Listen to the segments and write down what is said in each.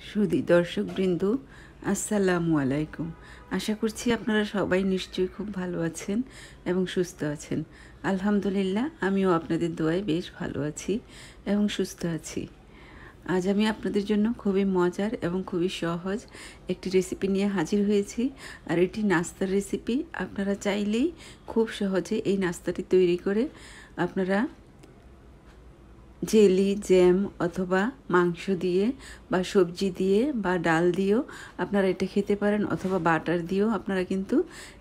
সুধী দর্শকবৃন্দ, আসসালামু আলাইকুম। আশা করছি আপনারা সবাই নিশ্চয়ই খুব ভালো আছেন এবং সুস্থ আছেন। আলহামদুলিল্লাহ, আমিও আপনাদের দোয়ায় বেশ ভালো আছি এবং সুস্থ আছি। আজ আমি আপনাদের জন্য খুবই মজার এবং খুবই সহজ একটি রেসিপি নিয়ে হাজির হয়েছি। আর এটি নাস্তার রেসিপি। আপনারা চাইলেই খুব সহজে এই নাস্তাটি তৈরি করে আপনারা জেলি, জ্যাম অথবা মাংস দিয়ে বা সবজি দিয়ে বা ডাল দিয়েও আপনারা এটা খেতে পারেন, অথবা বাটার দিয়েও আপনারা কিন্তু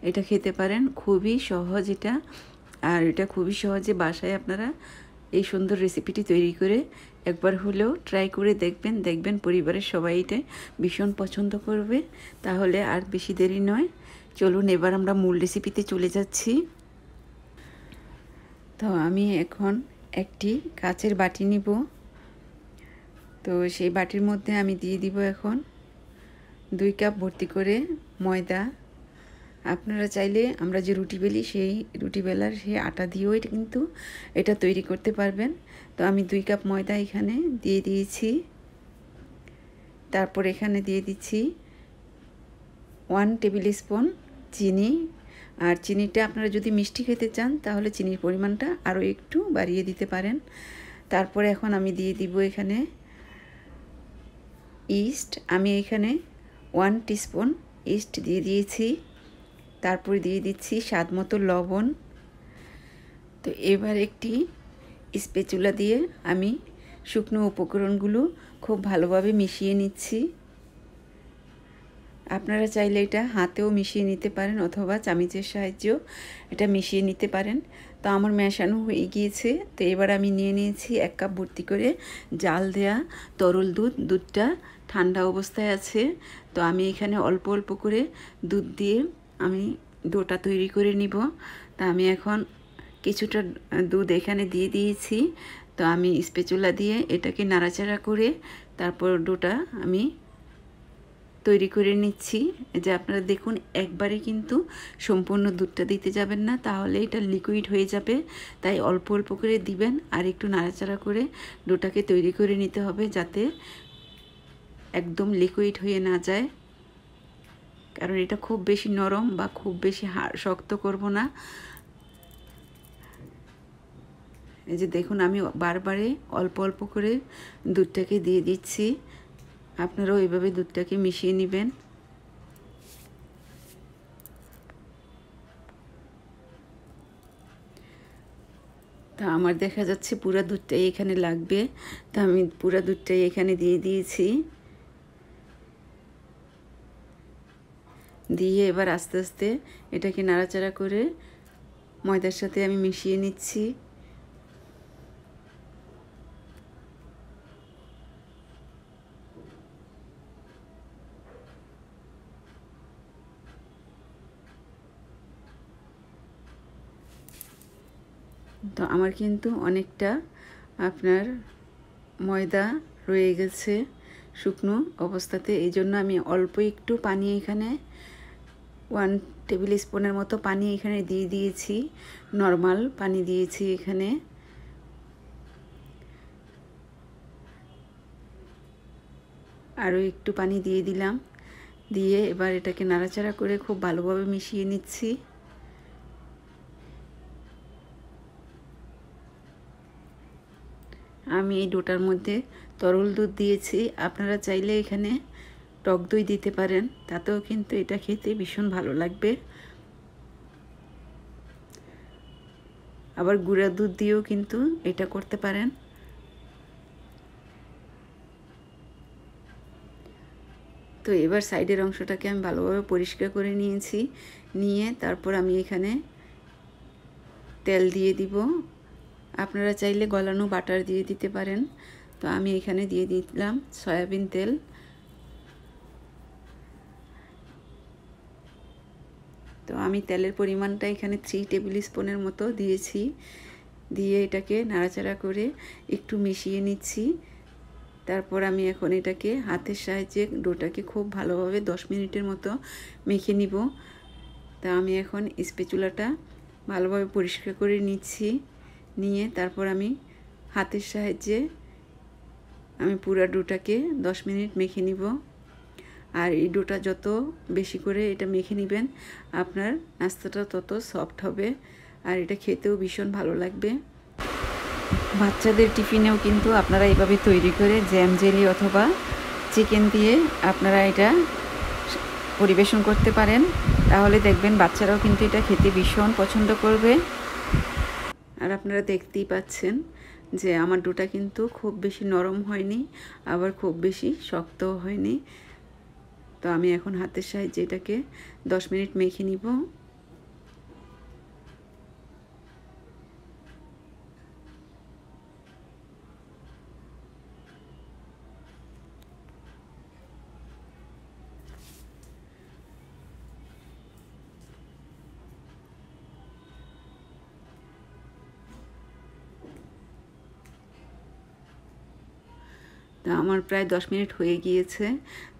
এটা খেতে পারেন। খুবই সহজ এটা, আর এটা খুবই সহজে বাসায় আপনারা এই সুন্দর রেসিপিটি তৈরি করে একবার হলেও ট্রাই করে দেখবেন পরিবারের সবাই এটা ভীষণ পছন্দ করবে। তাহলে আর বেশি দেরি নয়, চলুন এবার আমরা মূল রেসিপিতে চলে যাচ্ছি। তো আমি এখন একটি কাচের বাটি নিব। তো সেই বাটির মধ্যে আমি দিয়ে দিব এখন 2 কাপ ভর্তি করে ময়দা। আপনারা চাইলে আমরা যে রুটি বেলি সেই রুটি বেলার সেই আটা দিয়েও এটা কিন্তু এটা তৈরি করতে পারবেন। তো আমি 2 কাপ ময়দা এখানে দিয়ে দিয়েছি। তারপর এখানে দিয়ে দিচ্ছি 1 টেবিল স্পুন চিনি। আর চিনিটা আপনারা যদি মিষ্টি খেতে চান তাহলে চিনির পরিমাণটা আরও একটু বাড়িয়ে দিতে পারেন। তারপরে এখন আমি দিয়ে দিব এখানে ইস্ট। আমি এখানে 1 টিস্পুন ইস্ট দিয়ে দিয়েছি। তারপর দিয়ে দিচ্ছি স্বাদ মতো লবণ। তো এবার একটি স্প্যাচুলা দিয়ে আমি শুকনো উপকরণগুলো খুব ভালোভাবে মিশিয়ে নিচ্ছি। আপনারা চাইলে এটা হাতেও মিশিয়ে নিতে পারেন অথবা চামচের সাহায্যেও এটা মিশিয়ে নিতে পারেন। তো আমার মেশানো হয়ে গিয়েছে। তো এবার আমি নিয়ে নিয়েছি 1 কাপ ভর্তি করে জাল দেয়া তরল দুধ। দুধটা ঠান্ডা অবস্থায় আছে। তো আমি এখানে অল্প অল্প করে দুধ দিয়ে আমি ডোটা তৈরি করে নিব। তা আমি এখন কিছুটা দুধ এখানে দিয়ে দিয়েছি। তো আমি স্প্যাচুলা দিয়ে এটাকে নাড়াচাড়া করে তারপর ডোটা আমি তৈরি করে নিচ্ছি। যে আপনারা দেখুন, একবারে কিন্তু সম্পূর্ণ দুধটা দিতে যাবেন না, তাহলে এটা লিকুইড হয়ে যাবে। তাই অল্প অল্প করে দিবেন আর একটু নাড়াচাড়া করে ডোটাকে তৈরি করে নিতে হবে, যাতে একদম লিকুইড হয়ে না যায়। কারণ এটা খুব বেশি নরম বা খুব বেশি শক্ত করব না। এই যে দেখুন, আমি বারবারে অল্প অল্প করে দুধটাকে দিয়ে দিচ্ছি। আপনারাও এইভাবে দুধটাকে মিশিয়ে নেবেন। তা আমার দেখা যাচ্ছে পুরা দুধটাই এখানে লাগবে। তা আমি পুরা দুধটাই এখানে দিয়ে দিয়েছি। দিয়ে এবার আস্তে আস্তে এটাকে নাড়াচাড়া করে ময়দার সাথে আমি মিশিয়ে নিচ্ছি। তো আমার কিন্তু অনেকটা আপনার ময়দা রয়ে গেছে শুকনো অবস্থাতে। এই জন্য আমি অল্প একটু পানি এখানে 1 টেবিল স্পুনের মতো পানি এখানে দিয়ে দিয়েছি। নর্মাল পানি দিয়েছি এখানে। আরও একটু পানি দিয়ে দিলাম। দিয়ে এবার এটাকে নাড়াচাড়া করে খুব ভালোভাবে মিশিয়ে নিচ্ছি। আমি এই ডোটার মধ্যে তরল দুধ দিয়েছি। আপনারা চাইলে এখানে টক দই দিতে পারেন, তাতেও কিন্তু এটা খেতে ভীষণ ভালো লাগবে। আবার গুঁড়া দুধ দিয়েও কিন্তু এটা করতে পারেন। তো এবার সাইডের অংশটাকে আমি ভালোভাবে পরিষ্কার করে নিয়েছি। নিয়ে তারপর আমি এখানে তেল দিয়ে দিব। আপনারা চাইলে গলানো বাটার দিয়ে দিতে পারেন। তো আমি এখানে দিয়ে দিলাম সয়াবিন তেল। তো আমি তেলের পরিমাণটা এখানে 3 টেবিল স্পুনের মতো দিয়েছি। দিয়ে এটাকে নাড়াচাড়া করে একটু মিশিয়ে নিচ্ছি। তারপর আমি এখন এটাকে হাতের সাহায্যে ডোটাকে খুব ভালোভাবে 10 মিনিটের মতো মেখে নিব। তা আমি এখন স্প্যাচুলাটা ভালোভাবে পরিষ্কার করে নিচ্ছি। নিয়ে তারপর আমি হাতের সাহায্যে আমি পুরা ডোটাকে 10 মিনিট মেখে নিব। আর এই ডোটা যত বেশি করে এটা মেখে নেবেন আপনার নাস্তাটা তত সফট হবে আর এটা খেতেও ভীষণ ভালো লাগবে। বাচ্চাদের টিফিনেও কিন্তু আপনারা এইভাবে তৈরি করে জ্যাম জেলি অথবা চিকেন দিয়ে আপনারা এটা পরিবেশন করতে পারেন, তাহলে দেখবেন বাচ্চারাও কিন্তু এটা খেতে ভীষণ পছন্দ করবে। আর আপনারা দেখতেই পাচ্ছেন যে আমার ডোটা কিন্তু খুব বেশি নরম হয়নি, আবার খুব বেশি শক্তও হয়নি। তো আমি এখন হাতের সাহায্যে এটাকে 10 মিনিট মেখে নিব। তো আমার প্রায় 10 মিনিট হয়ে গিয়েছে।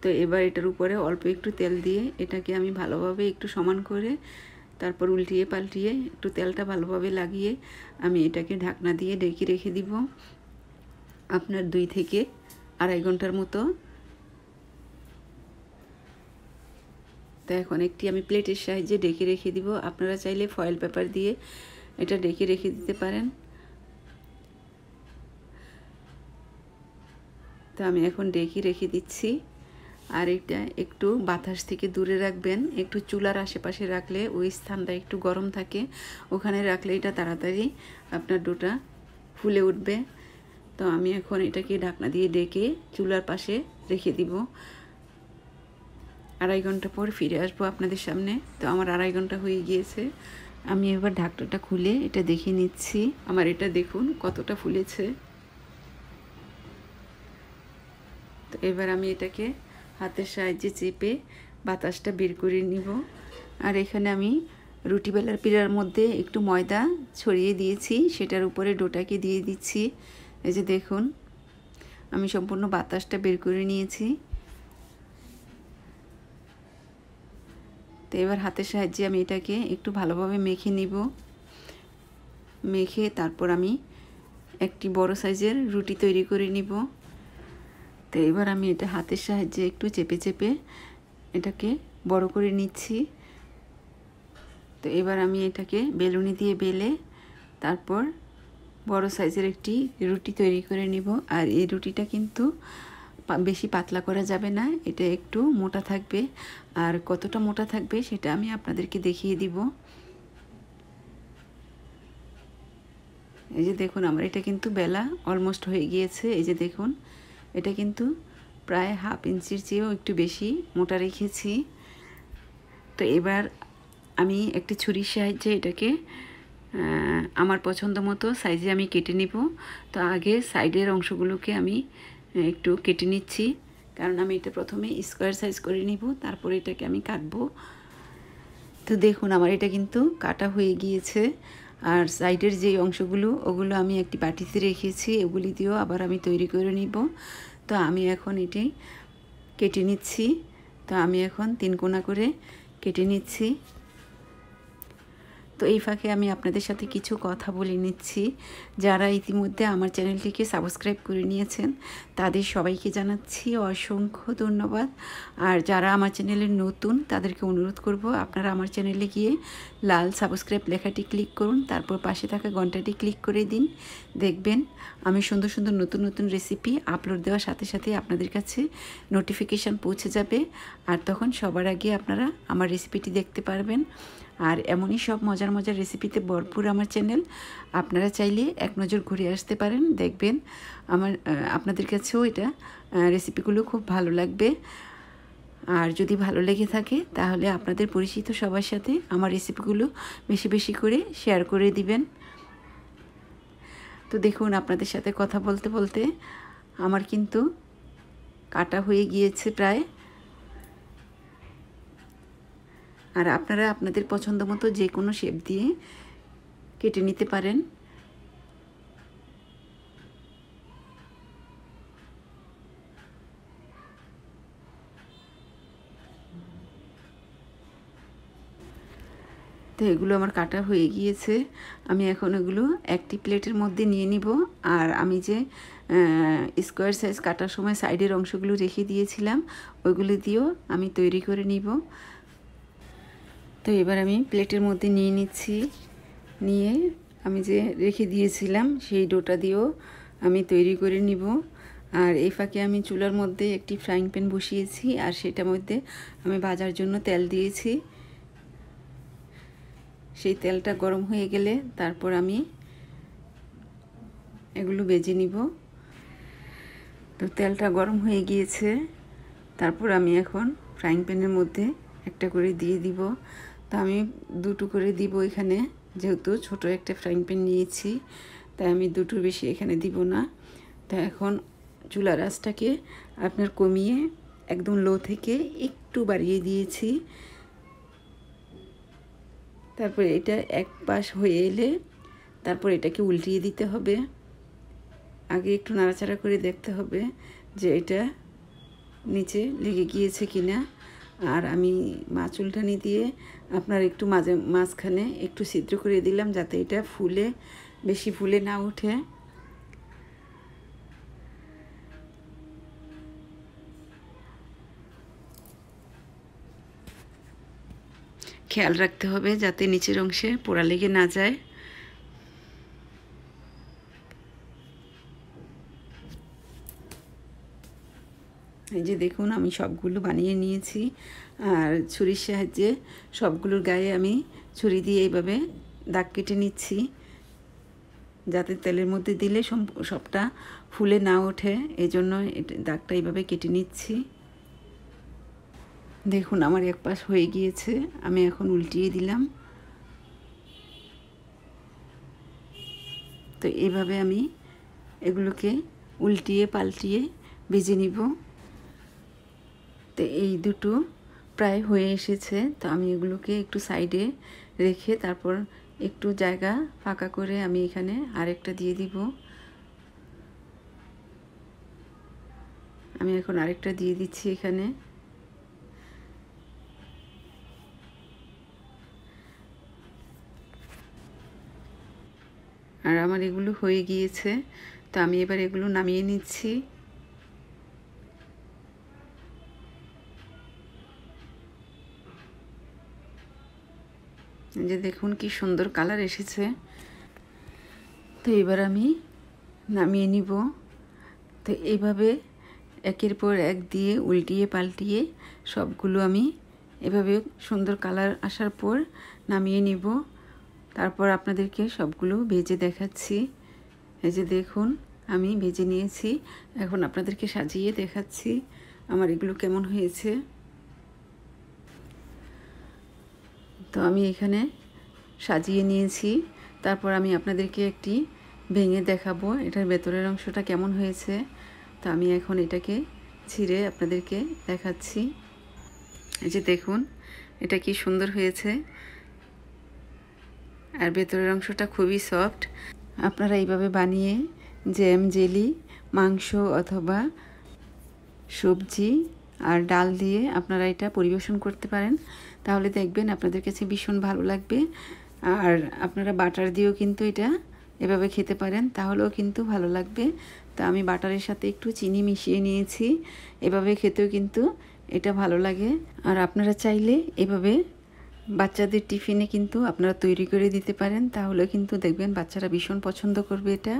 তো এবার এটার উপরে অল্প একটু তেল দিয়ে এটাকে আমি ভালোভাবে একটু সমান করে তারপর উল্টিয়ে পাল্টিয়ে একটু তেলটা ভালোভাবে লাগিয়ে আমি এটাকে ঢাকনা দিয়ে ঢেকে রেখে দিব আপনার 2 থেকে আড়াই ঘন্টার মতো। তো এখন একটি আমি প্লেটের সাহায্যে ঢেকে রেখে দিব। আপনারা চাইলে ফয়েল পেপার দিয়ে এটা ঢেকে রেখে দিতে পারেন। তো আমি এখন ঢেকে রেখে দিচ্ছি। আর এটা একটু বাতাস থেকে দূরে রাখবেন, একটু চুলার আশেপাশে রাখলে ওই স্থানটা একটু গরম থাকে, ওখানে রাখলে এটা তাড়াতাড়ি আপনার ডোটা ফুলে উঠবে। তো আমি এখন এটাকে ঢাকনা দিয়ে ঢেকে চুলার পাশে রেখে দিব। আড়াই ঘন্টা পর ফিরে আসবো আপনাদের সামনে। তো আমার আড়াই ঘন্টা হয়ে গিয়েছে। আমি এবার ঢাকনাটা খুলে এটা দেখে নিচ্ছি। আমার এটা দেখুন কতটা ফুলেছে। তো এবার আমি এটাকে হাতের সাহায্যে চেপে বাতাসটা বের করে নিব। আর এখানে আমি রুটি বেলার পিঁড়ার মধ্যে একটু ময়দা ছড়িয়ে দিয়েছি, সেটার উপরে ডোটাকে দিয়ে দিচ্ছি। এই যে দেখুন আমি সম্পূর্ণ বাতাসটা বের করে নিয়েছি। তো এবার হাতের সাহায্যে আমি এটাকে একটু ভালোভাবে মেখে নিব। মেখে তারপর আমি একটি বড় সাইজের রুটি তৈরি করে নিব। তো এবার আমি এটা হাতের সাহায্যে একটু চেপে চেপে এটাকে বড় করে নিচ্ছি। তো এবার আমি এটাকে বেলুনি দিয়ে বেলে তারপর বড় সাইজের একটি রুটি তৈরি করে নিব। আর এই রুটিটা কিন্তু বেশি পাতলা করা যাবে না, এটা একটু মোটা থাকবে। আর কতটা মোটা থাকবে সেটা আমি আপনাদেরকে দেখিয়ে দিব। এই যে দেখুন আমার এটা কিন্তু বেলা অলমোস্ট হয়ে গিয়েছে। এই যে দেখুন এটা কিন্তু প্রায় হাফ ইঞ্চির চেয়েও একটু বেশি মোটা রেখেছি। তো এবার আমি একটি ছুরির সাহায্যে এটাকে আমার পছন্দ মতো সাইজে আমি কেটে নিব। তো আগে সাইডের অংশগুলোকে আমি একটু কেটে নিচ্ছি, কারণ আমি এটা প্রথমে স্কোয়ার সাইজ করে নিব, তারপরে এটাকে আমি কাটবো। তো দেখুন আমার এটা কিন্তু কাটা হয়ে গিয়েছে। আর সাইডের যে অংশগুলো ওগুলো আমি একটি বাটিতে রেখেছি, এগুলি দিয়েও আবার আমি তৈরি করে নিব। তো আমি এখন এটি কেটে নিচ্ছি। তো আমি এখন 3 কোনা করে কেটে নিচ্ছি। তো এই ফাঁকে আমি আপনাদের সাথে কিছু কথা বলে নিচ্ছি। যারা ইতিমধ্যে আমার চ্যানেলটিকে সাবস্ক্রাইব করে নিয়েছেন তাদের সবাইকে জানাচ্ছি অসংখ্য ধন্যবাদ। আর যারা আমার চ্যানেলে নতুন তাদেরকে অনুরোধ করব আপনারা আমার চ্যানেলে গিয়ে লাল সাবস্ক্রাইব লেখাটি ক্লিক করুন, তারপর পাশে থাকা ঘন্টাটি ক্লিক করে দিন। দেখবেন আমি সুন্দর সুন্দর নতুন নতুন রেসিপি আপলোড দেওয়ার সাথে সাথে আপনাদের কাছে নোটিফিকেশান পৌঁছে যাবে। আর তখন সবার আগে আপনারা আমার রেসিপিটি দেখতে পারবেন। আর এমনই সব মজার মজার রেসিপিতে ভরপুর আমার চ্যানেল। আপনারা চাইলে এক নজর ঘুরে আসতে পারেন, দেখবেন আপনাদের কাছেও এটা রেসিপিগুলো খুব ভালো লাগবে। আর যদি ভালো লেগে থাকে তাহলে আপনাদের পরিচিত সবার সাথে আমার রেসিপিগুলো বেশি বেশি করে শেয়ার করে দিবেন। তো দেখুন আপনাদের সাথে কথা বলতে বলতে আমার কিন্তু কাটা হয়ে গিয়েছে প্রায়। আর আপনারা আপনাদের পছন্দ মতো যে কোনো শেপ দিয়ে কেটে নিতে পারেন। তো এগুলো আমার কাটা হয়ে গিয়েছে। আমি এখন এগুলো একটি প্লেটের মধ্যে নিয়ে নিব। আর আমি যে স্কোয়ার সাইজ কাটার সময় সাইডের অংশগুলো রেখে দিয়েছিলাম, ওইগুলো দিয়েও আমি তৈরি করে নিব। তো এবার আমি প্লেটের মধ্যে নিয়ে নিচ্ছি, নিয়ে আমি যে রেখে দিয়েছিলাম সেই ডোটা দিয়েও আমি তৈরি করে নিব। আর এই ফাঁকে আমি চুলার মধ্যে একটি ফ্রাইং প্যান বসিয়েছি, আর সেটার মধ্যে আমি ভাজার জন্য তেল দিয়েছি। সেই তেলটা গরম হয়ে গেলে তারপর আমি এগুলো ভেজে নিব। তো তেলটা গরম হয়ে গিয়েছে, তারপর আমি এখন ফ্রাইং প্যানের মধ্যে একটা করে দিয়ে দিব। তো আমি দুটো করে দিব এখানে, যেহেতু ছোট একটা ফ্রাইং প্যান নিয়েছি তাই আমি দুটোর বেশি এখানে দিব না। তো এখন চুলার আঁচটাকে আপনার কমিয়ে একদম লো থেকে একটু বাড়িয়ে দিয়েছি। তারপর এটা এক পাশ হয়ে এলে তারপর এটাকে উল্টিয়ে দিতে হবে। আগে একটু নাড়াচাড়া করে দেখতে হবে যে এটা নিচে লেগে গিয়েছে কিনা। আর আমি মাছ উল্টানি দিয়ে আপনার একটু মাঝখানে একটু ছিদ্র করে দিলাম, যাতে এটা ফুলে বেশি ফুলে না ওঠে। খেয়াল রাখতে হবে যাতে নিচের অংশে পোড়া লেগে না যায়। এই যে দেখুন আমি সবগুলো বানিয়ে নিয়েছি, আর ছুরির সাহায্যে সবগুলোর গায়ে আমি ছুরি দিয়ে এইভাবে দাগ কেটে নিচ্ছি, যাতে তেলের মধ্যে দিলে সবটা ফুলে না ওঠে। এই জন্য দাগটা এইভাবে কেটে নিচ্ছি। দেখুন আমার এক পাশ হয়ে গিয়েছে, আমি এখন উল্টিয়ে দিলাম। তো এইভাবে আমি এগুলোকে উল্টিয়ে পাল্টিয়ে ভেজে নিব। তো এই দুটো প্রায় হয়ে এসেছে। তো আমি এগুলোকে একটু সাইডে রেখে তারপর একটু জায়গা ফাঁকা করে আমি এখানে আরেকটা দিয়ে দিব। আমি এখন আরেকটা দিয়ে দিচ্ছি এখানে। আর আমার এগুলো হয়ে গিয়েছে, তো আমি এবার এগুলো নামিয়ে নিচ্ছি। যে দেখুন কি সুন্দর কালার এসেছে। তো এবার আমি নামিয়ে নিব। তো এইভাবে একের পর এক দিয়ে উল্টিয়ে পাল্টিয়ে সবগুলো আমি এভাবে সুন্দর কালার আসার পর নামিয়ে নিব। তারপর আপনাদেরকে সবগুলো ভেজে দেখাচ্ছি। এই যে দেখুন আমি ভেজে নিয়েছি, এখন আপনাদেরকে সাজিয়ে দেখাচ্ছি আমার এগুলো কেমন হয়েছে। তো আমি এখানে সাজিয়ে নিয়েছি, তারপর আমি আপনাদেরকে একটি ভেঙে দেখাবো এটার ভেতরের অংশটা কেমন হয়েছে। তো আমি এখন এটাকে ছিঁড়ে আপনাদেরকে দেখাচ্ছি। এই যে দেখুন এটা কি সুন্দর হয়েছে, আর ভেতরের অংশটা খুবই সফট। আপনারা এইভাবে বানিয়ে জ্যাম, জেলি, মাংস অথবা সবজি আর ডাল দিয়ে আপনারা এটা পরিবেশন করতে পারেন, তাহলে দেখবেন আপনাদের কাছে ভীষণ ভালো লাগবে। আর আপনারা বাটার দিয়েও কিন্তু এটা এভাবে খেতে পারেন, তাহলেও কিন্তু ভালো লাগবে। তো আমি বাটারের সাথে একটু চিনি মিশিয়ে নিয়েছি, এভাবে খেতেও কিন্তু এটা ভালো লাগে। আর আপনারা চাইলে এভাবে বাচ্চাদের টিফিনে কিন্তু আপনারা তৈরি করে দিতে পারেন, তাহলে কিন্তু দেখবেন বাচ্চারা ভীষণ পছন্দ করবে এটা।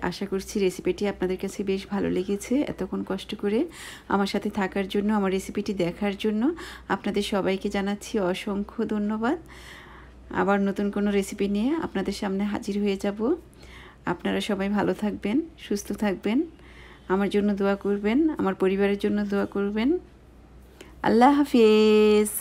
আশা করছি রেসিপিটি আপনাদের কাছে বেশ ভালো লেগেছে। এতক্ষণ কষ্ট করে আমার সাথে থাকার জন্য, আমার রেসিপিটি দেখার জন্য আপনাদের সবাইকে জানাচ্ছি অসংখ্য ধন্যবাদ। আবার নতুন কোনো রেসিপি নিয়ে আপনাদের সামনে হাজির হয়ে যাব। আপনারা সবাই ভালো থাকবেন, সুস্থ থাকবেন, আমার জন্য দোয়া করবেন, আমার পরিবারের জন্য দোয়া করবেন। আল্লাহ হাফেজ।